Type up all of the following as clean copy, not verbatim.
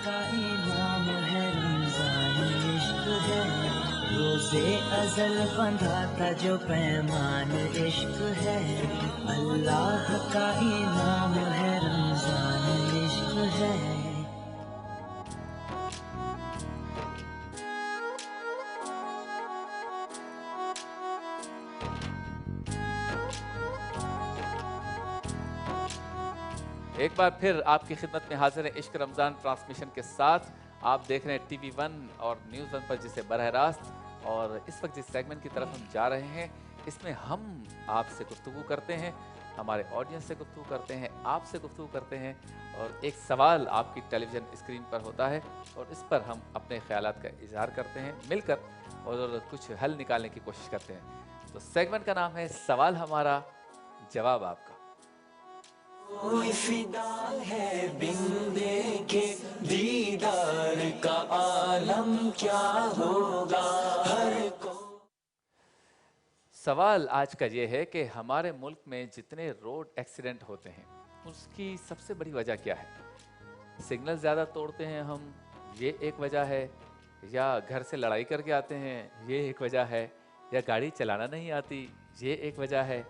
का इनाम है रमजान इश्क है, रोज़े अज़ल बंधा था जो पैमान इश्क है, अल्लाह का इनाम है रमजान इश्क है। एक बार फिर आपकी खिदमत में हाजिर है इश्क रमज़ान ट्रांसमिशन के साथ। आप देख रहे हैं टीवी वन और न्यूज़ वन पर जिसे बरह रास्त, और इस वक्त जिस सेगमेंट की तरफ हम जा रहे हैं इसमें हम आपसे गुफ्तगू करते हैं, हमारे ऑडियंस से गुफ्तगू करते हैं, आपसे गुफ्तगू करते हैं, और एक सवाल आपकी टेलीविज़न स्क्रीन पर होता है और इस पर हम अपने ख्यालात का इजहार करते हैं मिलकर, और कुछ हल निकालने की कोशिश करते हैं। तो सेगमेंट का नाम है सवाल हमारा जवाब आपका। कोई फिदा है बिन देखे दीदार का आलम क्या होगा हर को। सवाल आज का ये है कि हमारे मुल्क में जितने रोड एक्सीडेंट होते हैं उसकी सबसे बड़ी वजह क्या है? सिग्नल ज़्यादा तोड़ते हैं हम, ये एक वजह है, या घर से लड़ाई करके आते हैं, ये एक वजह है, या गाड़ी चलाना नहीं आती, ये एक वजह है।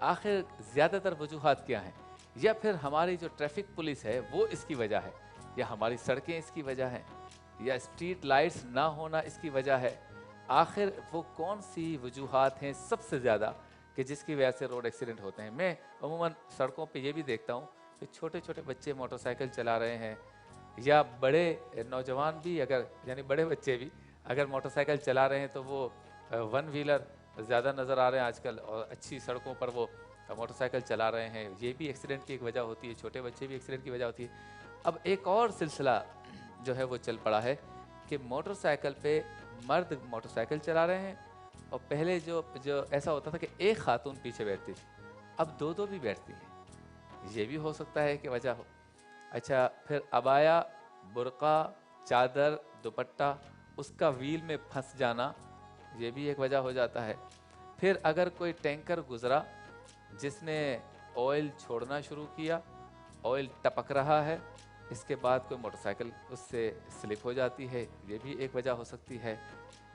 आखिर ज़्यादातर वजूहात क्या हैं? या फिर हमारी जो ट्रैफिक पुलिस है वो इसकी वजह है, या हमारी सड़कें इसकी वजह हैं, या स्ट्रीट लाइट्स ना होना इसकी वजह है? आखिर वो कौन सी वजूहात हैं सबसे ज़्यादा कि जिसकी वजह से रोड एक्सीडेंट होते हैं? मैं अमूमन सड़कों पे ये भी देखता हूँ कि छोटे छोटे बच्चे मोटरसाइकिल चला रहे हैं, या बड़े नौजवान भी, अगर यानी बड़े बच्चे भी अगर मोटरसाइकिल चला रहे हैं तो वो वन व्हीलर ज़्यादा नज़र आ रहे हैं आजकल, और अच्छी सड़कों पर वो मोटरसाइकिल चला रहे हैं, ये भी एक्सीडेंट की एक वजह होती है, छोटे बच्चे भी एक्सीडेंट की वजह होती है। अब एक और सिलसिला जो है वो चल पड़ा है कि मोटरसाइकिल पे मर्द मोटरसाइकिल चला रहे हैं, और पहले जो जो ऐसा होता था कि एक खातून पीछे बैठती थी, अब दो दो भी बैठती हैं, ये भी हो सकता है कि वजह हो। अच्छा, फिर अबाया, बुर्का, चादर, दुपट्टा, उसका व्हील में फंस जाना, ये भी एक वजह हो जाता है। फिर अगर कोई टैंकर गुजरा जिसने ऑयल छोड़ना शुरू किया, ऑयल टपक रहा है, इसके बाद कोई मोटरसाइकिल उससे स्लिप हो जाती है, ये भी एक वजह हो सकती है।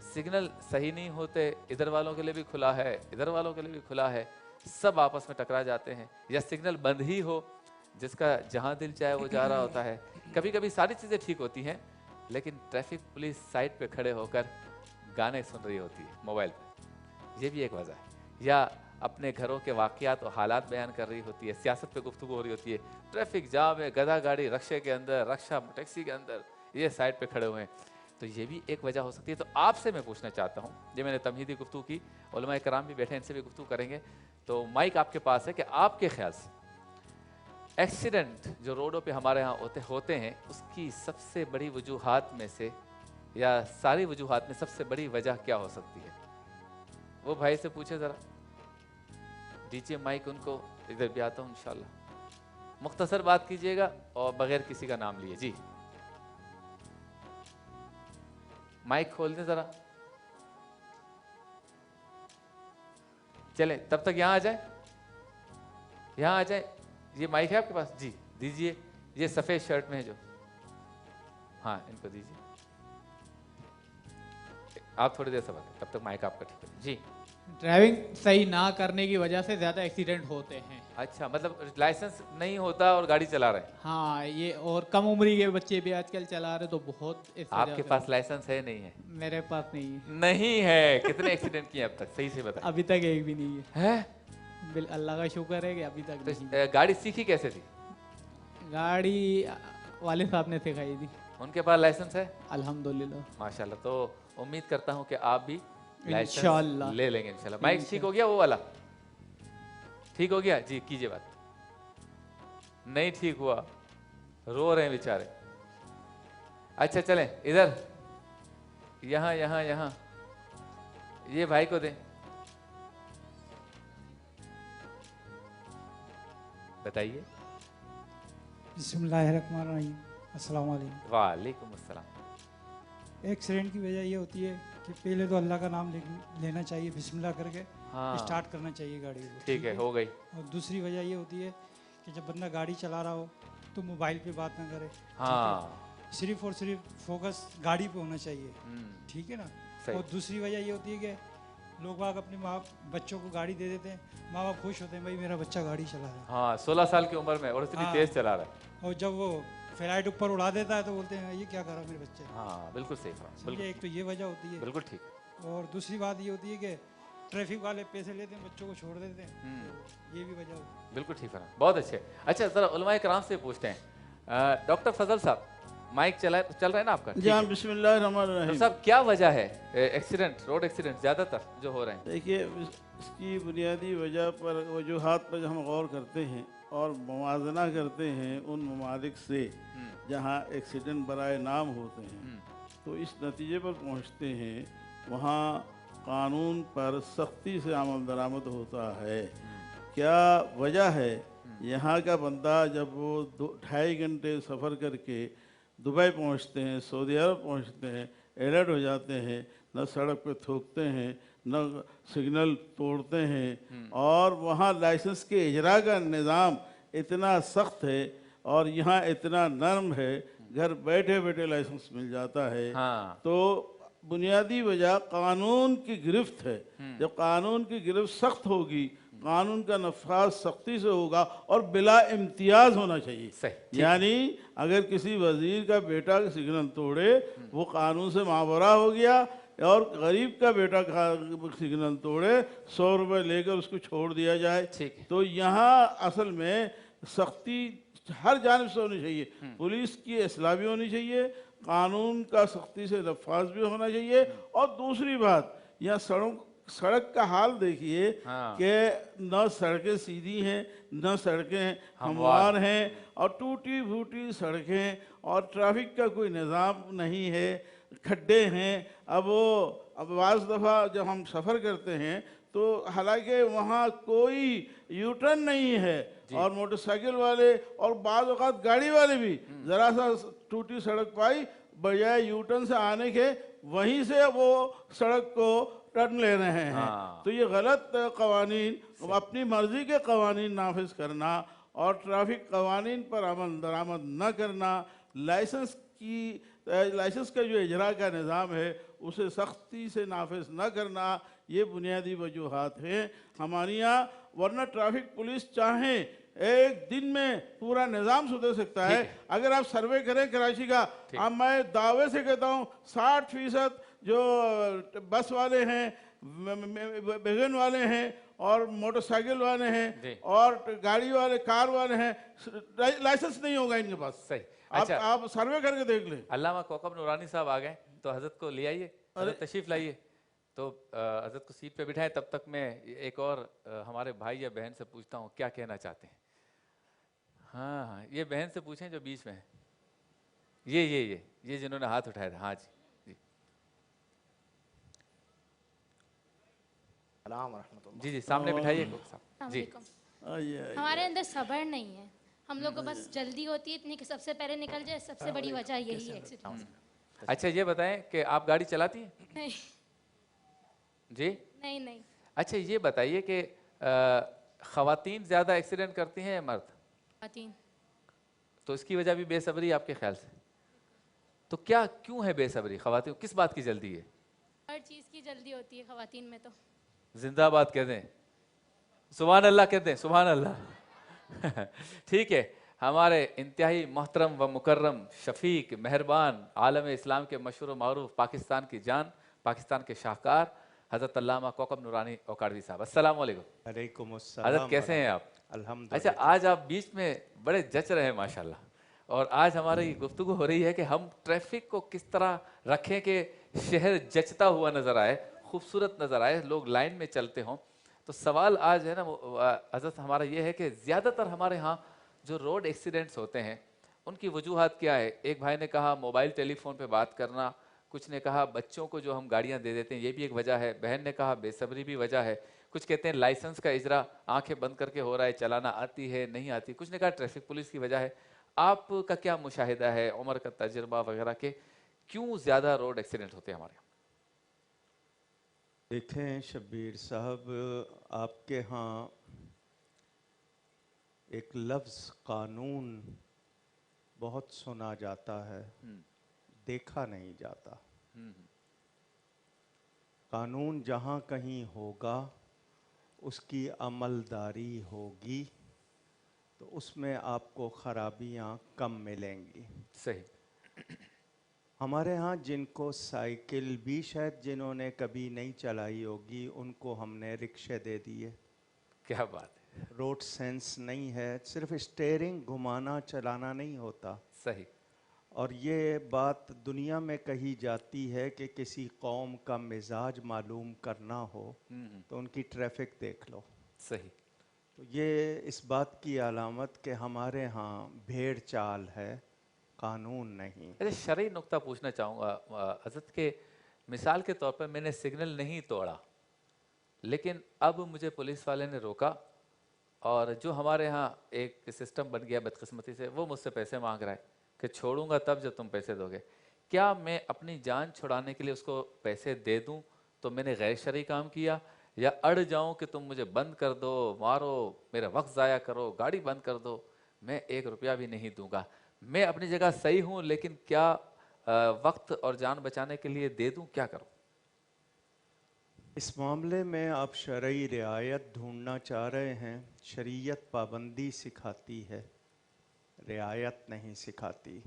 सिग्नल सही नहीं होते, इधर वालों के लिए भी खुला है, इधर वालों के लिए भी खुला है, सब आपस में टकरा जाते हैं, या सिग्नल बंद ही हो, जिसका जहां दिल चाहे वो जा रहा होता है। कभी कभी सारी चीज़ें ठीक होती हैं लेकिन ट्रैफिक पुलिस साइड पे खड़े होकर गाने सुन रही होती है मोबाइल पे, ये भी एक वजह है। या अपने घरों के वाक़यात और हालात बयान कर रही होती है, सियासत पे गुफ्तगू हो रही होती है, ट्रैफिक जाम है, गधा गाड़ी रक्शे के अंदर, रक्षा टैक्सी के अंदर, ये साइड पे खड़े हुए हैं, तो ये भी एक वजह हो सकती है। तो आपसे मैं पूछना चाहता हूँ, ये मैंने तमहीदी गुफ्तगू की, उलमा कराम भी बैठे, इनसे भी गुफ्तगू करेंगे, तो माइक आपके पास है कि आपके ख्याल से एक्सीडेंट जो रोडों पे हमारे यहाँ होते हैं उसकी सबसे बड़ी वजूहात में से, या सारी वजूहात में सबसे बड़ी वजह क्या हो सकती है? वो भाई से पूछे ज़रा, दीजिए माइक उनको, इधर भी आता हूँ इंशाल्लाह। मुख्तसर बात कीजिएगा और बगैर किसी का नाम लिए। जी, माइक खोल दें ज़रा, चलें तब तक यहाँ आ जाए, यहाँ आ जाए। ये माइक है आपके पास? जी दीजिए, ये सफ़ेद शर्ट में है जो, हाँ इनको दीजिए, आप थोड़ी देर सबर तब तक माइक आपका ठीक है। जी, ड्राइविंग सही ना करने की वजह से ज़्यादा एक्सीडेंट होते हैं। अच्छा, मतलब लाइसेंस नहीं होता और गाड़ी चला रहे हैं? हाँ, ये और कम उम्री के बच्चे भी आजकल चला रहे, तो बहुत इस वजह आपके से पास लाइसेंस है नहीं है? मेरे पास नहीं है। नहीं है। कितने एक्सीडेंट किए अब तक, सही से बताइए। अभी तक एक भी नहीं है। है? अल्लाह का शुक्र है कि अभी तक तो नहीं। गाड़ी सीखी कैसे थी? गाड़ी वाले साहब ने सिखाई थी। उनके पास लाइसेंस है? अल्हम्दुलिल्लाह। माशाल्लाह। तो उम्मीद करता हूँ कि आप भी लाइसेंस इंशाल्लाह ले लेंगे इंशाल्लाह। माइक ठीक हो गया वो वाला? ठीक हो गया? जी कीजिए बात। नहीं ठीक हुआ, रो रहे हैं बेचारे। अच्छा चलें इधर, यहाँ यहाँ यहाँ, ये भाई को दें, बताइए। बिस्मिल्लाहिर्रहमानिर्रहीम, अस्सलाम वालेकुम। वालेकुम अस्सलाम। एक्सीडेंट की वजह ये होती है कि पहले तो अल्लाह का नाम लेना चाहिए, बिस्मिल्लाह करके हाँ स्टार्ट करना चाहिए गाड़ी को। ठीक है, हो गई। और दूसरी वजह ये होती है कि जब बंदा गाड़ी चला रहा हो तो मोबाइल पे बात ना करे। हाँ सिर्फ और सिर्फ फोकस गाड़ी पे होना चाहिए, ठीक है ना। सही। और दूसरी वजह ये होती है कि लोग बाग अपने बच्चों को गाड़ी दे देते हैं, माँ बाप खुश होते हैं भाई मेरा बच्चा गाड़ी चला रहा है। हाँ, 16 साल की उम्र में और इतनी हाँ। तेज चला रहा है। और जब वो फ्लाइट ऊपर उड़ा देता है तो बोलते हैं ये क्या करा मेरे बच्चे ने। हाँ, बिल्कुल सही कहा, समझे, बिल्कुल एक तो ये वजह होती है। बिल्कुल ठीक। और दूसरी बात ये होती है कि ट्रैफिक वाले पैसे लेते हैं, बच्चों को छोड़ देते हैं, तो ये भी वजह होती है। बिल्कुल ठीक है, बहुत अच्छे। अच्छा, जरा उलमाए कराम से पूछते हैं, डॉक्टर फजल साहब, माइक चल रहा है ना आपका? जी हाँ, बिस्मिल्लाहिर्रहमानिर्रहीम। डॉक्टर साहब, क्या वजह है एक्सीडेंट, रोड एक्सीडेंट ज़्यादातर जो हो रहे हैं? देखिए, इसकी बुनियादी वजह पर वजूहात पर हम गौर करते हैं और मुवाजना करते हैं उन ममालिक से जहाँ एक्सीडेंट बराए नाम होते हैं, तो इस नतीजे पर पहुँचते हैं वहाँ कानून पर सख्ती से अमल दरामद होता है। क्या वजह है? यहाँ का बंदा जब वो 2-2.5 घंटे सफ़र करके दुबई पहुँचते हैं, सऊदी अरब पहुँचते हैं, अलर्ट हो जाते हैं, न सड़क पे थूकते हैं, न सिग्नल तोड़ते हैं, और वहाँ लाइसेंस के इजरा का निज़ाम इतना सख्त है और यहाँ इतना नरम है, घर बैठे बैठे लाइसेंस मिल जाता है। हाँ। तो बुनियादी वजह कानून की गिरफ्त है। जब कानून की गिरफ्त सख्त होगी, कानून का नफाज सख्ती से होगा और बिला इम्तियाज होना चाहिए। सही। यानी अगर किसी वजीर का बेटा सिग्नल तोड़े वो कानून से मावरा हो गया, और गरीब का बेटा सिग्नल तोड़े 100 रुपये लेकर उसको छोड़ दिया जाए। ठीक है। तो यहाँ असल में सख्ती हर जानिब से होनी चाहिए। पुलिस की असलाह भी होनी चाहिए, कानून का सख्ती से नफाज भी होना चाहिए। और दूसरी बात, यहाँ सड़क का हाल देखिए कि न सड़कें सीधी हैं, न सड़कें हमवार हैं, और टूटी फूटी सड़कें, और ट्रैफिक का कोई निज़ाम नहीं है, खड्डे हैं। अब बाज़ दफ़ा जब हम सफ़र करते हैं तो हालांकि वहाँ कोई यू टर्न नहीं है, और मोटरसाइकिल वाले और बाज़ औक़ात गाड़ी वाले भी ज़रा सा टूटी सड़क पाई, बजाय यू टर्न से आने के वहीं से वो सड़क को टर्न ले रहे हैं। तो ये गलत कवानीन, अपनी मर्ज़ी के कवानीन नाफिज करना और ट्रैफिक कवानीन पर अमल दरामद न करना, लाइसेंस का जो इजरा का निज़ाम है उसे सख्ती से नाफिज न करना, ये बुनियादी वजूहात हैं हमारे यहाँ। वरना ट्रैफिक पुलिस चाहे एक दिन में पूरा निज़ाम सुधर सकता है। अगर आप सर्वे करें कराची का, अब मैं दावे से कहता हूँ 60% जो बस वाले हैं, वैगन वाले हैं, और मोटरसाइकिल वाले हैं, और गाड़ी वाले, कार वाले हैं, लाइसेंस नहीं होगा इनके पास। सही। अच्छा, आप सर्वे करके देख लें। अल्लामा कोकब नूरानी साहब आ गए, तो हजरत को ले आइए, हजरत तशरीफ लाइए, तो हजरत को सीट पे बिठाएं। तब तक मैं एक और हमारे भाई या बहन से पूछता हूँ क्या कहना चाहते हैं। हाँ, ये बहन से पूछें जो बीच में है, ये जिन्होंने हाथ उठाया था। हाँ जी, जी सामने बिठाइए जी। हमारे अंदर सब्र नहीं है, हम लोग को बस जल्दी होती है इतनी कि सबसे पहले निकल जाए, सबसे बड़ी वजह यही है एक्सीडेंट। अच्छा, ये बताएं कि आप गाड़ी चलाती हैं? नहीं जी नहीं। अच्छा, ये बताइए कि ख़वातीन ज़्यादा एक्सीडेंट करती हैं या मर्द? ख़वातीन। तो इसकी वजह भी बेसब्री आपके ख्याल से? तो क्यों है बेसब्री ख़वातीन, किस बात की जल्दी है? हर चीज़ की जल्दी होती है ख़वातीन में। तो जिंदाबाद कहते हैं, सुभान अल्लाह कहते हैं, सुभान अल्लाह। ठीक है, हमारे इंतहाई मोहतरम व मुकर्रम शफीक मेहरबान आलम इस्लाम के मशहूर मारूफ पाकिस्तान की जान, पाकिस्तान के शाहकार हज़रत अल्लामा कोकब नूरानी औकाड़वी साहब, अस्सलाम वालेकुम। वालेकुम अस्सलाम। हज़रत कैसे हैं आप? अल्हम्दुलिल्लाह। अच्छा, आज आप बीच में बड़े जच रहे हैं माशाल्लाह, और आज हमारी गुफ्तगू हो रही है कि हम ट्रैफिक को किस तरह रखें कि शहर जचता हुआ नज़र आए, खूबसूरत नज़र आए, लोग लाइन में चलते हों। तो सवाल आज है ना हज़रत हमारा ये है कि ज़्यादातर हमारे यहाँ जो रोड एक्सीडेंट्स होते हैं उनकी वजूहात क्या है? एक भाई ने कहा मोबाइल टेलीफोन पे बात करना, कुछ ने कहा बच्चों को जो हम गाड़ियाँ दे देते हैं ये भी एक वजह है, बहन ने कहा बेसब्री भी वजह है, कुछ कहते हैं लाइसेंस का इजरा आंखें बंद करके हो रहा है, चलाना आती है नहीं आती, कुछ ने कहा ट्रैफिक पुलिस की वजह है। आपका क्या मुशाहिदा है, उम्र का तजुर्बा वगैरह के, क्यों ज़्यादा रोड एक्सीडेंट होते हैं हमारे यहाँ? देखें शब्बीर साहब, आपके यहाँ एक लफ्ज़ कानून بہت سنا جاتا ہے، دیکھا نہیں جاتا۔ قانون جہاں کہیں ہوگا اس کی عملداری ہوگی تو اس میں آپ کو خرابیاں کم ملیں گی۔ صحیح۔ ہمارے ہاں جن کو سائیکل بھی شاید جنہوں نے کبھی نہیں چلائی ہوگی ان کو ہم نے رکشے دے دیے۔ کیا بات ہے، روڈ سینس نہیں ہے، صرف اسٹیئرنگ گھمانا چلانا نہیں ہوتا۔ صحیح۔ اور یہ بات دنیا میں کہی جاتی ہے کہ کسی قوم کا مزاج معلوم کرنا ہو تو ان کی ٹریفک دیکھ لو۔ صحیح۔ تو یہ اس بات کی علامت کہ ہمارے ہاں بھیڑ چال ہے، قانون نہیں۔ اچھا، شرعی نقطہ پوچھنا چاہوں گا حضرت کے، مثال کے طور پر میں نے سگنل نہیں توڑا لیکن اب مجھے پولیس والے نے روکا اور جو ہمارے ہاں ایک سسٹم بن گیا بدقسمتی سے، وہ مجھ سے پیسے مانگ رہا ہے کہ چھوڑوں گا تب جب تم پیسے دو گے۔ کیا میں اپنی جان چھڑانے کے لیے اس کو پیسے دے دوں تو میں نے غیر شرعی کام کیا، یا اڑ جاؤں کہ تم مجھے بند کر دو، مارو، میرا وقت ضائع کرو، گاڑی بند کر دو، میں 1 روپیہ بھی نہیں دوں گا؟ میں اپنی جگہ صحیح ہوں لیکن کیا وقت اور جان بچانے کے لیے دے دوں، کیا کروں؟ اس معاملے میں آپ شرعی رعایت ڈھونڈنا چاہ رہے ہیں۔ شریعت پابندی سکھاتی ہے، رعایت نہیں سکھاتی۔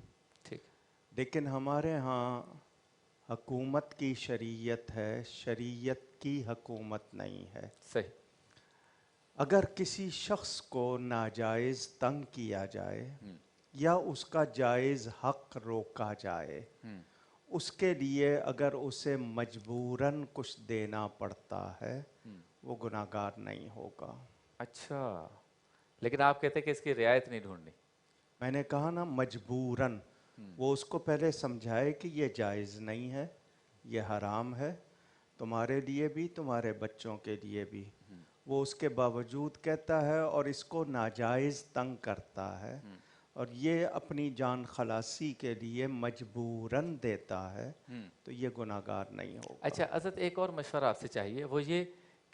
ٹھیک۔ لیکن ہمارے ہاں حکومت کی شریعت ہے، شریعت کی حکومت نہیں ہے۔ صحیح۔ اگر کسی شخص کو ناجائز تنگ کیا جائے یا اس کا جائز حق روکا جائے، اس کے لیے اگر اسے مجبوراً کچھ دینا پڑتا ہے وہ گناہگار نہیں ہوگا۔ اچھا، لیکن آپ کہتے ہیں کہ اس کی رعایت نہیں ڈھونڈنی۔ میں نے کہا نا مجبوراً، وہ اس کو پہلے سمجھائے کہ یہ جائز نہیں ہے، یہ حرام ہے، تمہارے لیے بھی تمہارے بچوں کے لیے بھی۔ وہ اس کے باوجود کہتا ہے اور اس کو ناجائز تنگ کرتا ہے اور یہ اپنی جان خلاصی کے لیے مجبوراً دیتا ہے تو یہ گناہگار نہیں ہوگا۔ اچھا حضرت، ایک اور مشورہ آپ سے چاہیے، وہ یہ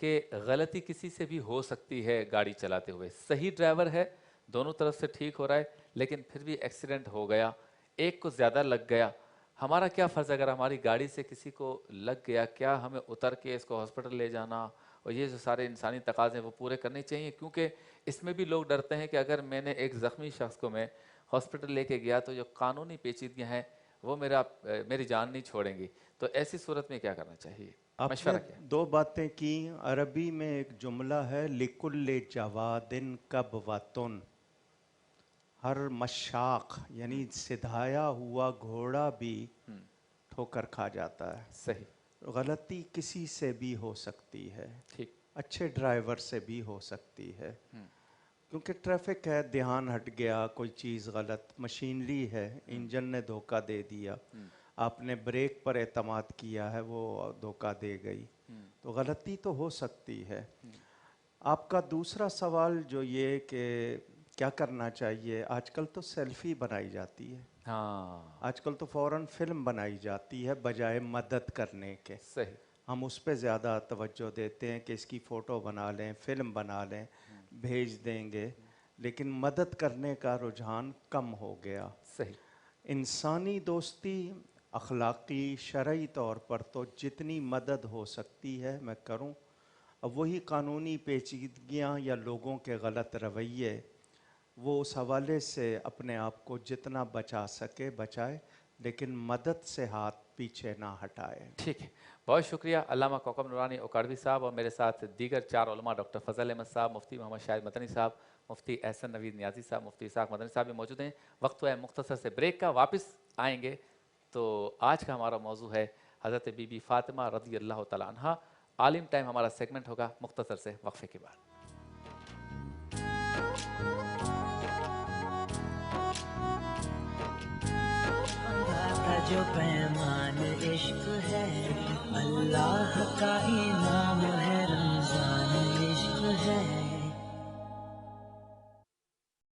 کہ غلطی کسی سے بھی ہو سکتی ہے گاڑی چلاتے ہوئے، صحیح ڈرائیور ہے، دونوں طرف سے ٹھیک ہو رہا ہے، لیکن پھر بھی ایکسیڈنٹ ہو گیا، ایک کو زیادہ لگ گیا، ہمارا کیا فرض ہے؟ اگر ہماری گاڑی سے کسی کو لگ گیا، کیا ہمیں اتر کے اس کو ہاسپٹل لے جانا اور یہ جو سارے انسانی تقاضے ہیں وہ پورے کرنے چاہیے؟ کیونکہ اس میں بھی لوگ ڈرتے ہیں کہ اگر میں نے ایک زخمی شخص کو میں ہاسپٹل لے کے گیا تو جو قانونی پیچیدگیاں ہیں وہ میری جان نہیں چھوڑیں گی، تو ایسی صورت میں کیا کرنا چاہیے؟ آپ مشورہ نے کیا؟ 2 باتیں کی۔ عربی میں ایک جملہ ہے لِكُلِّ جَوَادٍ كَبْوَةٌ، ہر مشاق یعنی سدھایا ہوا گھوڑا بھی ٹھوکر کھا جاتا ہے۔ صحیح۔ غلطی کسی سے بھی ہو سکتی ہے، ٹھیک۔ اچھے ڈرائیور سے بھی ہو سکتی ہے، کیونکہ ٹریفک ہے، دھیان ہٹ گیا، کوئی چیز غلط، مشینری ہے، انجن نے دھوکہ دے دیا، آپ نے بریک پر اعتماد کیا ہے، وہ دھوکہ دے گئی، تو غلطی تو ہو سکتی ہے۔ آپ کا دوسرا سوال جو یہ کہ کیا کرنا چاہیے، آج کل تو سیلفی بنائی جاتی ہے، ہاں، آج کل تو فوراً فلم بنائی جاتی ہے بجائے مدد کرنے کے۔ صحیح۔ ہم اس پہ زیادہ توجہ دیتے ہیں کہ اس کی فوٹو بنا لیں، فلم بنا لیں، بھیج دیں گے، لیکن مدد کرنے کا رجحان کم ہو گیا۔ صحیح۔ انسانی دوستی، اخلاقی شرعی طور پر تو جتنی مدد ہو سکتی ہے میں کروں۔ اب وہی قانونی پیچیدگیاں یا لوگوں کے غلط رویے، وہ اس حوالے سے اپنے آپ کو جتنا بچا سکے بچائے، لیکن مدد سے ہاتھ پیچھے نہ ہٹائے۔ ٹھیک ہے، بہت شکریہ علامہ کوکب نورانی اوکاڑوی صاحب، اور میرے ساتھ دیگر 4 علماء ڈاکٹر فضل احمد صاحب، مفتی محمد شاہد مدنی صاحب، مفتی احسن نوید نیازی صاحب، مفتی اسحاق مدنی صاحب بھی موجود ہیں۔ وقت ہوا ہے مختصر سے بریک کا، واپس آئیں گے تو آج کا ہمارا موضوع ہے حضرت بی بی فاطمہ رضی اللہ تعالیٰ عنہا۔ عالم ٹائم ہمارا سیگمنٹ ہوگا مختصر سے وقفے کے بعد۔ جو پیمان عشق ہے اللہ کا انعام ہے، رمضان عشق ہے۔